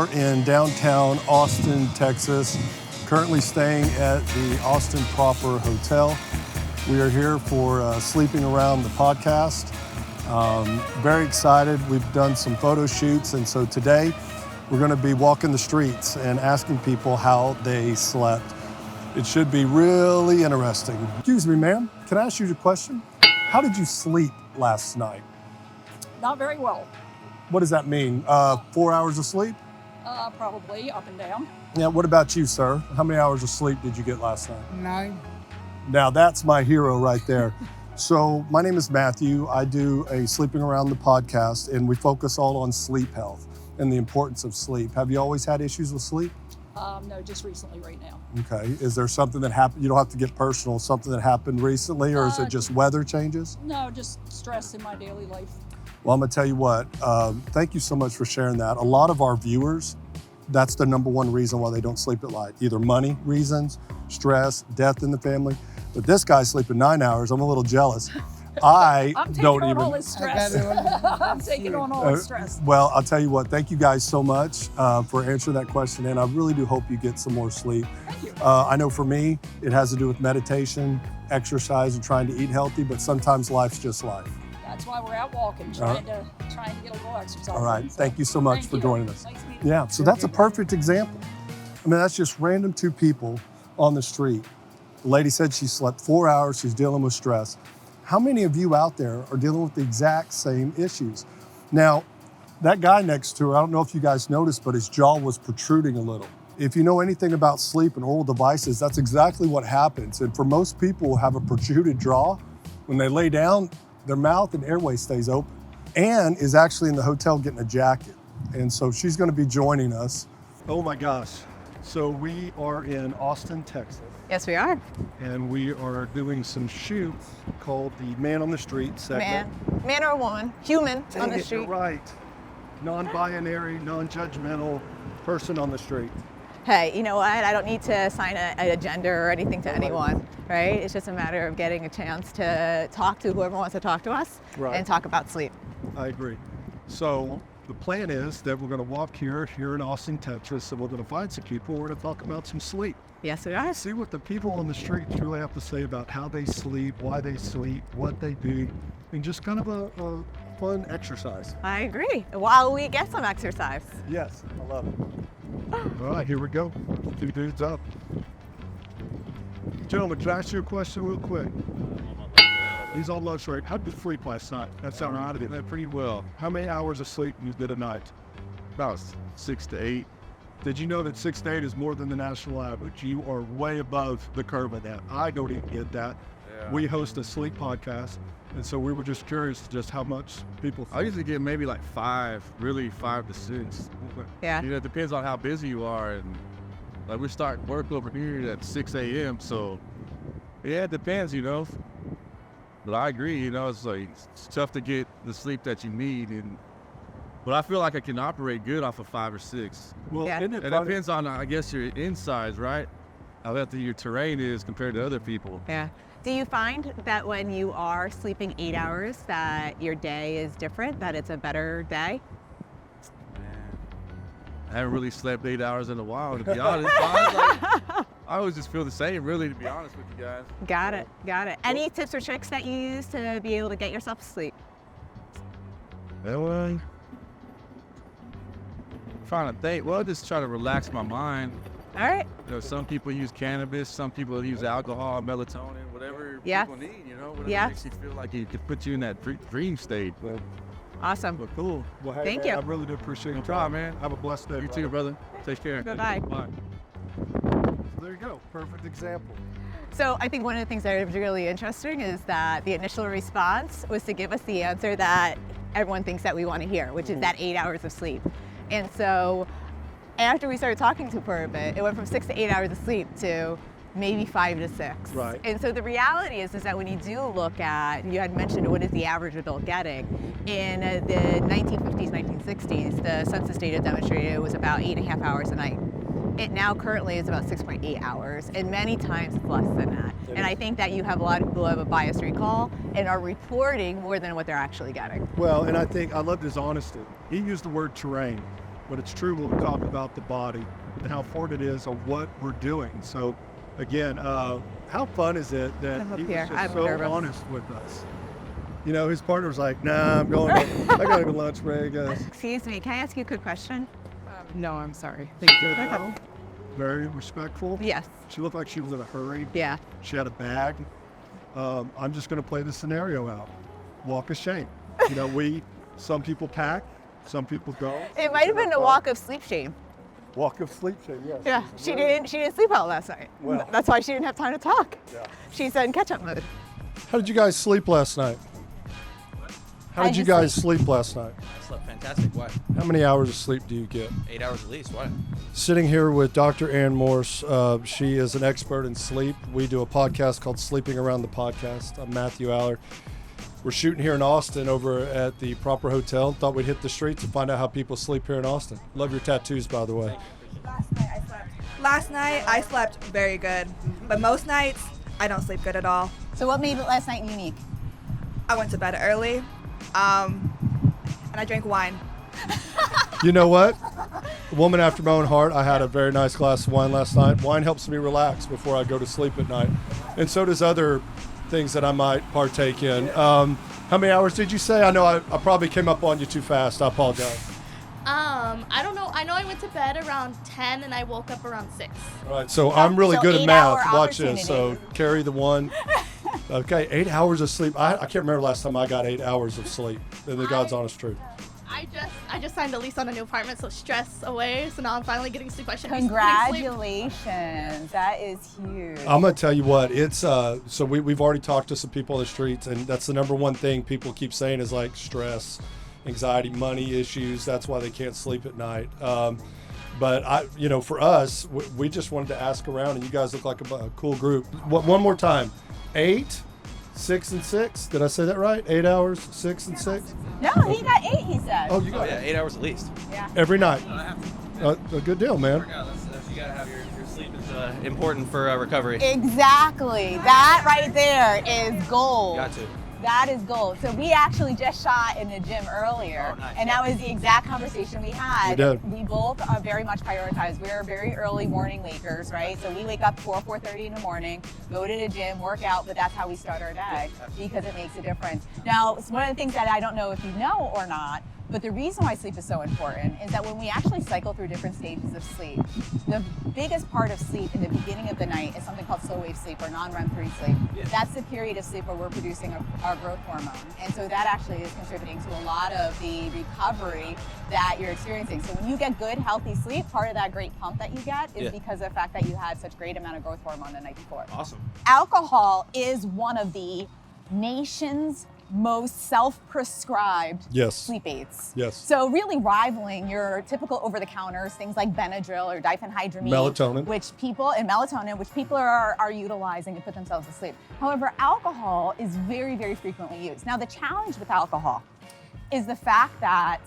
are in downtown Austin, Texas, currently staying at the Austin Proper Hotel. We are here for Sleeping Around the podcast. Very excited. We've done some photo shoots, and so today we're going to be walking the streets and asking people how they slept. It should be really interesting. Excuse me, ma'am. Can I ask you a question? How did you sleep last night? Not very well. What does that mean? 4 hours of sleep? Probably up and down. Yeah, what about you, sir? How many hours of sleep did you get last night? 9. Now that's my hero right there. So my name is Matthew. I do a Sleeping Around the podcast, and we focus all on sleep health and the importance of sleep. Have you always had issues with sleep? No, just recently right now. Okay. Is there something that happened? You don't have to get personal. Something that happened recently, or is it just weather changes? No, just stress in my daily life. Well, I'm gonna tell you what, thank you so much for sharing that. A lot of our viewers, that's the number one reason why they don't sleep at night. Either money reasons, stress, death in the family. But this guy's sleeping 9 hours. I'm a little jealous. I'm taking on all his stress. I'm taking on all his stress. Well, I'll tell you what, thank you guys so much for answering that question. And I really do hope you get some more sleep. Thank you. I know for me, it has to do with meditation, exercise, and trying to eat healthy, but sometimes life's just life. That's why we're out walking, trying to get a little exercise. All right, in, so. thank you so much Thank for you. joining us. Nice meeting you. Yeah, so that's a perfect example. I mean, that's just random two people on the street. The lady said she slept 4 hours, she's dealing with stress. How many of you out there are dealing with the exact same issues? Now, that guy next to her, I don't know if you guys noticed, but his jaw was protruding a little. If you know anything about sleep and oral devices, that's exactly what happens. And for most people who have a protruded jaw, when they lay down, their mouth and airway stays open. Ann is actually in the hotel getting a jacket. And so she's gonna be joining us. Oh my gosh. So we are in Austin, Texas. Yes, we are. And we are doing some shoots called the Man on the Street segment. Man or woman, human on the street. You're right. Non-binary, non-judgmental person on the street. Hey, you know what? I don't need to assign a gender or anything to anyone, right? It's just a matter of getting a chance to talk to whoever wants to talk to us and talk about sleep. I agree. So the plan is that we're going to walk here in Austin, Texas, and we're going to find some people. We're going to talk about some sleep. Yes, we are. See what the people on the street truly have to say about how they sleep, why they sleep, what they do, and just kind of a fun exercise. I agree. While we get some exercise. Yes, I love it. All right, here we go. 2 dudes up. Gentlemen, can I ask you a question real quick? He's on lunch break. How did you sleep last night? That sounded out of it. Pretty well. How many hours of sleep you did a night? About 6 to 8. Did you know that 6 to 8 is more than the national average? You are way above the curve of that. I don't even get that. Yeah. We host a sleep podcast, and so we were just curious just how much people I usually get maybe like 5, really 5 to 6. Yeah. You know, it depends on how busy you are, and like we start work over here at 6 a.m. So yeah, it depends, you know. But I agree, you know, it's like it's tough to get the sleep that you need, but I feel like I can operate good off of 5 or 6. Well, Yeah. isn't it It funny? depends on, I guess, your insides, right? How healthy your terrain is compared to other people. Yeah. Do you find that when you are sleeping 8 hours that your day is different, that it's a better day? I haven't really slept 8 hours in a while, to be honest. I always just feel the same, really, to be honest with you guys. Got it. Any tips or tricks that you use to be able to get yourself to sleep? Well, trying to think. Well, just try to relax my mind. All right. You know, some people use cannabis, some people use alcohol, melatonin, whatever people need, you know, whatever makes you feel like it could put you in that dream state. But Awesome. cool. Well, hey, Thank man, you. I really do appreciate your Try, time. man. Have a blessed day. You too, brother. Take care. Bye-bye. Bye. So there you go. Perfect example. So I think one of the things that is really interesting is that the initial response was to give us the answer that everyone thinks that we want to hear, which is that 8 hours of sleep. And so after we started talking to her for a bit, it went from 6 to 8 hours of sleep to maybe 5 to 6. Right. And so the reality is that when you do look at, you had mentioned what is the average adult getting, in the 1950s, 1960s, the census data demonstrated it was about 8.5 hours a night. It now currently is about 6.8 hours, and many times it's less than that. And I think that you have a lot of people who have a biased recall and are reporting more than what they're actually getting. Well, and I think I loved his honesty. He used the word terrain. but it's true when we talk about the body and how important it is of what we're doing. So again, how fun is it that he was just so honest with us? You know, his partner was like, nah, I'm going to, I got to go lunch break. Excuse me, can I ask you a quick question? No, I'm sorry. Thank you. Very respectful. Yes. She looked like she was in a hurry. Yeah. She had a bag. I'm just going to play the scenario out. Walk of shame. You know, some people pack, some people don't. It might have been a walk of sleep shame. Walk of sleep shame, yes. Yeah, she didn't sleep well last night. Well. That's why she didn't have time to talk. Yeah. She's in catch-up mode. How did you guys sleep last night? How did you guys sleep last night? I slept fantastic. Why? How many hours of sleep do you get? 8 hours at least. Why? Sitting here with Dr. Ann Morse. She is an expert in sleep. We do a podcast called Sleeping Around the Podcast. I'm Matthew Allard. We're shooting here in Austin over at the Proper Hotel. Thought we'd hit the streets and find out how people sleep here in Austin. Love your tattoos, by the way. Last night I slept very good, but most nights I don't sleep good at all. So what made last night unique? I went to bed early, and I drank wine. You know what? Woman after my own heart. I had a very nice glass of wine last night. Wine helps me relax before I go to sleep at night. And so does other things that I might partake in. How many hours did you say? I know I probably came up on you too fast. I apologize. I don't know. I know I went to bed around 10 and I woke up around 6. All right, so I'm really good at 8-hour math. Watch this. So carry the one. Okay, 8 hours of sleep. I can't remember last time I got 8 hours of sleep. In the God's honest truth. I just signed a lease on a new apartment, so stress away. So now I'm finally getting sleep. Congratulations. That is huge. I'm gonna tell you what, it's so we've already talked to some people on the streets, and that's the number one thing people keep saying is like stress, anxiety, money issues. That's why they can't sleep at night. But for us, we just wanted to ask around, and you guys look like a cool group. One more time, 8, 6, and 6. Did I say that right? 8 hours, 6 and 6. No, he got 8. He said. Oh, you got 8 hours at least. Yeah. every night. I have to. A good deal, man. You gotta have your sleep is important for recovery. Exactly. That right there is gold. Got to. That is gold. So we actually just shot in the gym earlier, Oh, nice. and that was the exact conversation we had. We did. We both are very much prioritized. We're very early morning wakers, right? So we wake up 4:30 in the morning, go to the gym, work out, but that's how we start our day because it makes a difference. Now, one of the things that I don't know if you know or not, but the reason why sleep is so important is that when we actually cycle through different stages of sleep, the biggest part of sleep in the beginning of the night is something called slow wave sleep or non-REM 3 sleep. That's the period of sleep where we're producing our growth hormone. And so that actually is contributing to a lot of the recovery that you're experiencing. So when you get good, healthy sleep, part of that great pump that you get is because of the fact that you had such great amount of growth hormone the night before. Awesome. Alcohol is one of the nation's most self-prescribed sleep aids. Yes. So really rivaling your typical over-the-counters, things like Benadryl or diphenhydramine. Melatonin. Which people are utilizing to put themselves to sleep. However, alcohol is very, very frequently used. Now, the challenge with alcohol is the fact that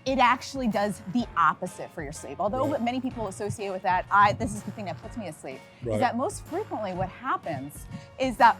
it actually does the opposite for your sleep. Although many people associate with that, this is the thing that puts me to sleep, is that most frequently what happens is that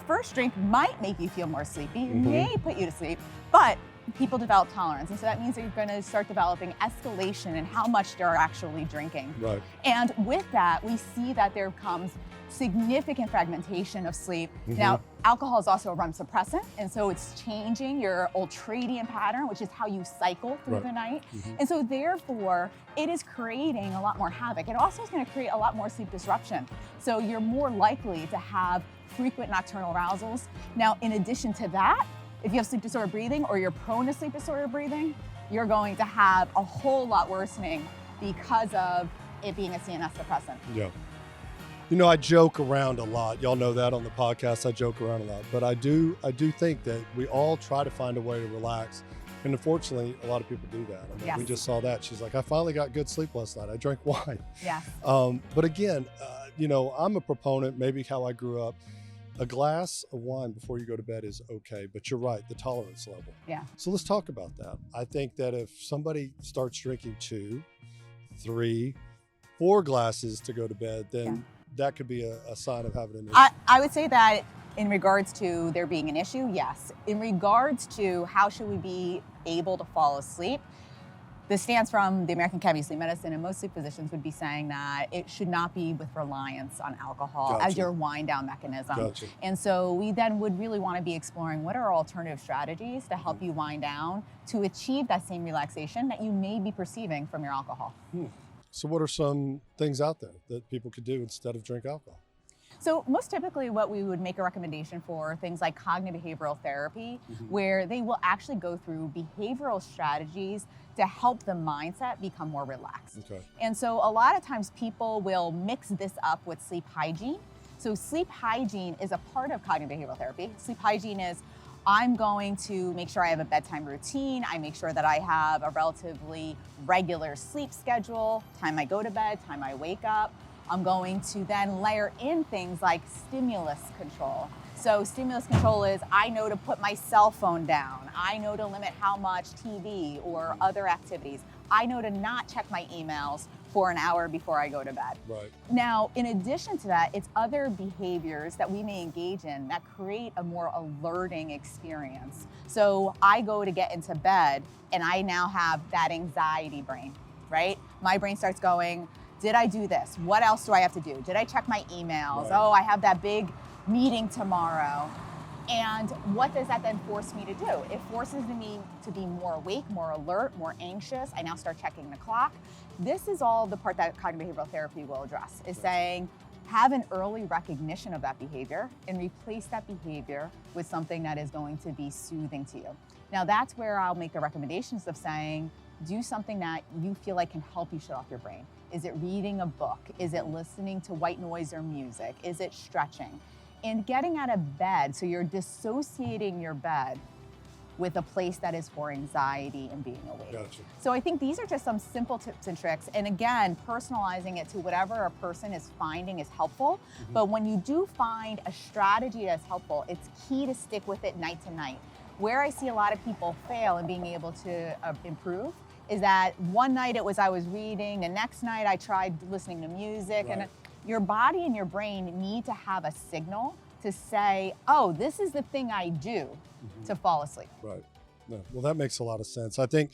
first drink might make you feel more sleepy, may put you to sleep, but people develop tolerance. And so that means that you're gonna start developing escalation in how much they're actually drinking. Right. And with that, we see that there comes significant fragmentation of sleep. Now, alcohol is also a REM suppressant, and so it's changing your ultradian pattern, which is how you cycle through the night. And so therefore, it is creating a lot more havoc. It also is gonna create a lot more sleep disruption. So you're more likely to have frequent nocturnal arousals. Now, in addition to that, if you have sleep disorder breathing or you're prone to sleep disorder breathing, you're going to have a whole lot worsening because of it being a CNS depressant. Yeah. You know, I joke around a lot. Y'all know that on the podcast. I joke around a lot. But I do think that we all try to find a way to relax. And unfortunately, a lot of people do that. I mean, we just saw that. She's like, I finally got good sleep last night. I drank wine. Yes. But again, I'm a proponent, maybe how I grew up. A glass of wine before you go to bed is okay, but you're right, the tolerance level. Yeah. So let's talk about that. I think that if somebody starts drinking 2, 3, 4 glasses to go to bed, then that could be a sign of having an issue. I would say that in regards to there being an issue, yes. In regards to how should we be able to fall asleep, The stance from the American Academy of Sleep Medicine and most sleep physicians would be saying that it should not be with reliance on alcohol as your wind down mechanism. And so we then would really want to be exploring what are alternative strategies to help you wind down to achieve that same relaxation that you may be perceiving from your alcohol. So what are some things out there that people could do instead of drink alcohol? So most typically what we would make a recommendation for things like cognitive behavioral therapy, where they will actually go through behavioral strategies to help the mindset become more relaxed. And so a lot of times people will mix this up with sleep hygiene. So sleep hygiene is a part of cognitive behavioral therapy. Sleep hygiene is I'm going to make sure I have a bedtime routine. I make sure that I have a relatively regular sleep schedule, time I go to bed, time I wake up. I'm going to then layer in things like stimulus control. So stimulus control is I know to put my cell phone down. I know to limit how much TV or other activities. I know to not check my emails for an hour before I go to bed. Now, in addition to that, it's other behaviors that we may engage in that create a more alerting experience. So I go to get into bed and I now have that anxiety brain, right? My brain starts going, did I do this? What else do I have to do? Did I check my emails? Oh, I have that big meeting tomorrow. And what does that then force me to do? It forces me to be more awake, more alert, more anxious. I now start checking the clock. This is all the part that cognitive behavioral therapy will address, is saying, have an early recognition of that behavior and replace that behavior with something that is going to be soothing to you. Now that's where I'll make the recommendations of saying, do something that you feel like can help you shut off your brain. Is it reading a book? Is it listening to white noise or music? Is it stretching? And getting out of bed, so you're dissociating your bed with a place that is for anxiety and being awake. So I think these are just some simple tips and tricks. And again, personalizing it to whatever a person is finding is helpful. But when you do find a strategy that's helpful, it's key to stick with it night to night. Where I see a lot of people fail in being able to improve is that one night it was I was reading, the next night I tried listening to music, and your body and your brain need to have a signal to say, oh, this is the thing I do to fall asleep. No, well, that makes a lot of sense. I think,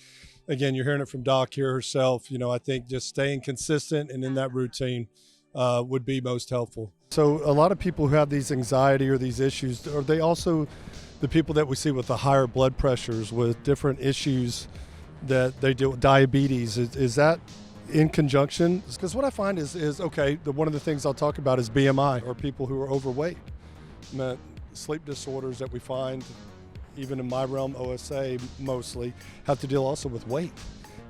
again, you're hearing it from Doc here herself. You know, I think just staying consistent and in that routine would be most helpful. So a lot of people who have these anxiety or these issues, are they also the people that we see with the higher blood pressures, with different issues that they deal with, diabetes? Is that in conjunction? Because what I find is okay, one of the things I'll talk about is BMI, or people who are overweight. Sleep disorders that we find, even in my realm, OSA mostly, have to deal also with weight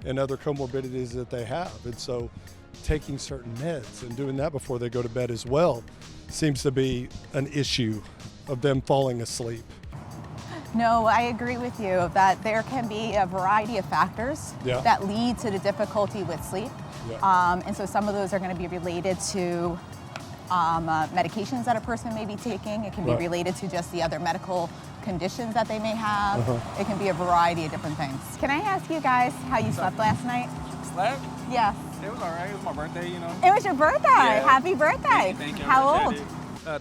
and other comorbidities that they have. And so taking certain meds and doing that before they go to bed as well seems to be an issue of them falling asleep. No, I agree with you that there can be a variety of factors that lead to the difficulty with sleep. And so some of those are going to be related to medications that a person may be taking. It can be related to just the other medical conditions that they may have. It can be a variety of different things. Can I ask you guys how you slept last night? Slept? Yes. It was all right. It was my birthday, you know. It was your birthday. Yeah. Happy birthday. Thank you. How old?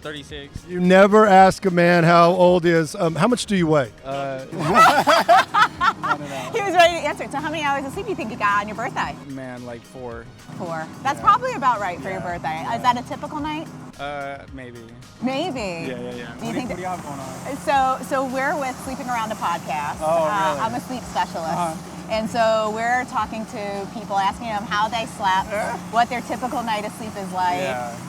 36. You never ask a man how old he is. How much do you weigh? He was ready to answer it. So how many hours of sleep do you think you got on your birthday? Man, like 4. 4. That's probably about right for your birthday. Is that a typical night? Maybe. Maybe. Yeah. Do you think what do you have going on? So we're with Sleeping Around a podcast. Oh, really? I'm a sleep specialist. And so we're talking to people, asking them how they slept, what their typical night of sleep is like.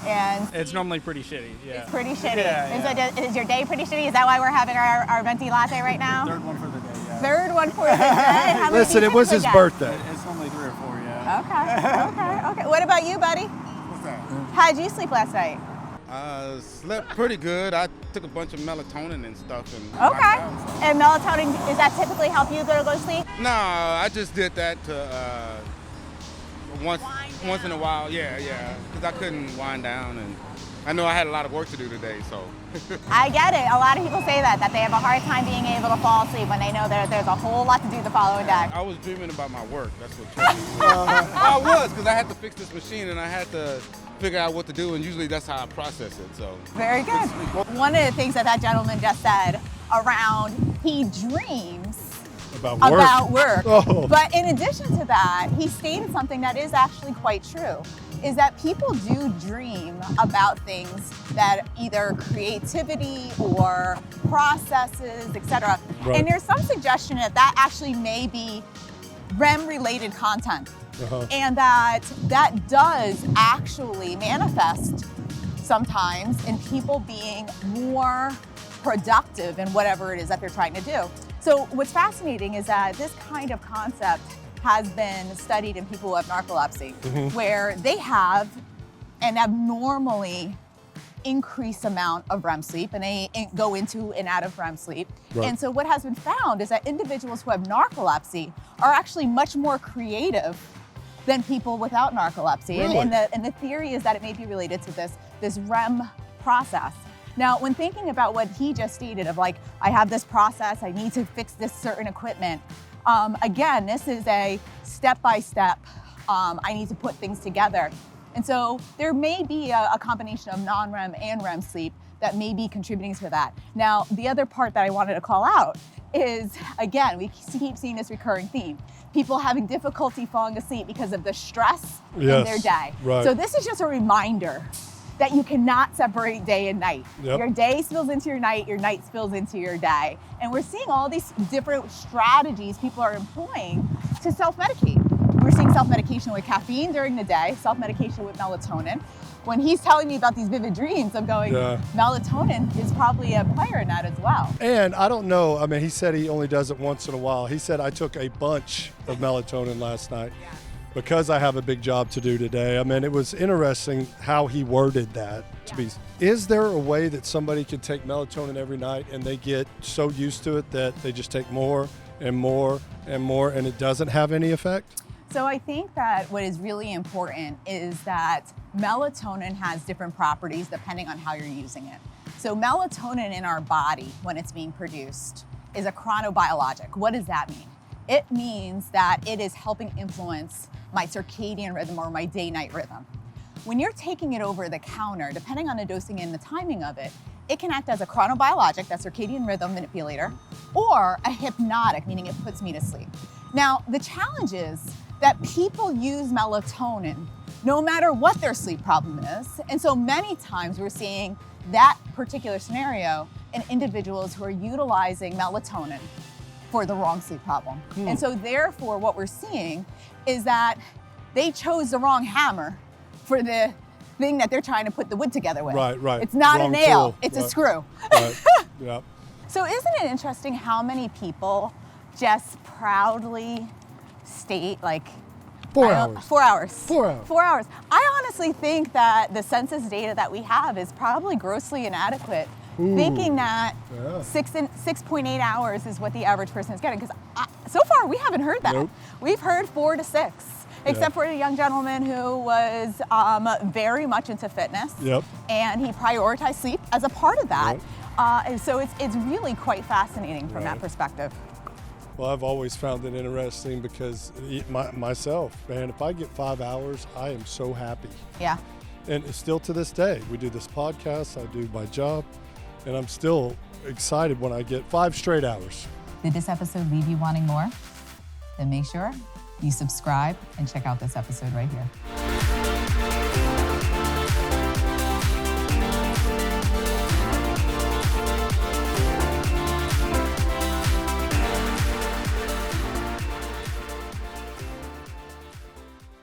And it's normally pretty shitty. Yeah. It's pretty shitty. Yeah. So is your day pretty shitty? Is that why we're having our venti latte right now? Third one for the day, yeah. Third one for the day. How many Listen, do you it was his typically birthday. It's normally 3 or 4, yeah. Okay. What about you, buddy? What's that? How'd you sleep last night? Slept pretty good. I took a bunch of melatonin and stuff. And Okay. And melatonin, does that typically help you go to sleep? No, I just did that to once in a while. Yeah, because I couldn't wind down, and I know I had a lot of work to do today, so. I get it. A lot of people say that they have a hard time being able to fall asleep when they know that there's a whole lot to do the following day. I was dreaming about my work. That's what tripped me. I was, because I had to fix this machine and I had to figure out what to do, and usually that's how I process it. So. Very good. One of the things that gentleman just said around he dreams About work. Oh. But in addition to that, he stated something that is actually quite true, is that people do dream about things that either creativity or processes, etc. Right. And there's some suggestion that that actually may be REM-related content. And that does actually manifest sometimes in people being more productive in whatever it is that they're trying to do. So what's fascinating is that this kind of concept has been studied in people who have narcolepsy, where they have an abnormally increased amount of REM sleep, and they go into and out of REM sleep. Right. And so what has been found is that individuals who have narcolepsy are actually much more creative than people without narcolepsy. Really? And the theory is that it may be related to this REM process. Now, when thinking about what he just stated of like, I have this process, I need to fix this certain equipment. Again, this is a step-by-step, I need to put things together. And so there may be a combination of non-REM and REM sleep that may be contributing to that. Now, the other part that I wanted to call out is, again, we keep seeing this recurring theme. People having difficulty falling asleep because of the stress in their day. Right. So this is just a reminder that you cannot separate day and night. Yep. Your day spills into your night spills into your day. And we're seeing all these different strategies people are employing to self-medicate. We're seeing self-medication with caffeine during the day, self-medication with melatonin. When he's telling me about these vivid dreams, I'm going, melatonin is probably a player in that as well. And I don't know, I mean, he said he only does it once in a while. He said, I took a bunch of melatonin last night because I have a big job to do today. I mean, it was interesting how he worded that. Is there a way that somebody could take melatonin every night and they get so used to it that they just take more and more and more and it doesn't have any effect? So I think that what is really important is that melatonin has different properties depending on how you're using it. So melatonin in our body, when it's being produced, is a chronobiologic. What does that mean? It means that it is helping influence my circadian rhythm or my day-night rhythm. When you're taking it over the counter, depending on the dosing and the timing of it, it can act as a chronobiologic, that circadian rhythm manipulator, or a hypnotic, meaning it puts me to sleep. Now, the challenge is that people use melatonin no matter what their sleep problem is. And so many times we're seeing that particular scenario in individuals who are utilizing melatonin for the wrong sleep problem. And so therefore what we're seeing is that they chose the wrong hammer for the thing that they're trying to put the wood together with. Right. It's not Wrong a nail, tool. it's a screw. Right. Yep. So isn't it interesting how many people just proudly state like 4 hours. 4 hours. 4 hours. 4 hours. I honestly think that the census data that we have is probably grossly inadequate. Thinking that 6.8 hours is what the average person is getting. Because so far we haven't heard that. Nope. We've heard 4 to 6. Except for a young gentleman who was very much into fitness. Yep. And he prioritized sleep as a part of that. And so it's really quite fascinating from that perspective. Well, I've always found it interesting because myself, man, if I get 5 hours, I am so happy. Yeah. And still to this day, we do this podcast, I do my job, and I'm still excited when I get 5 straight hours. Did this episode leave you wanting more? Then make sure you subscribe and check out this episode right here.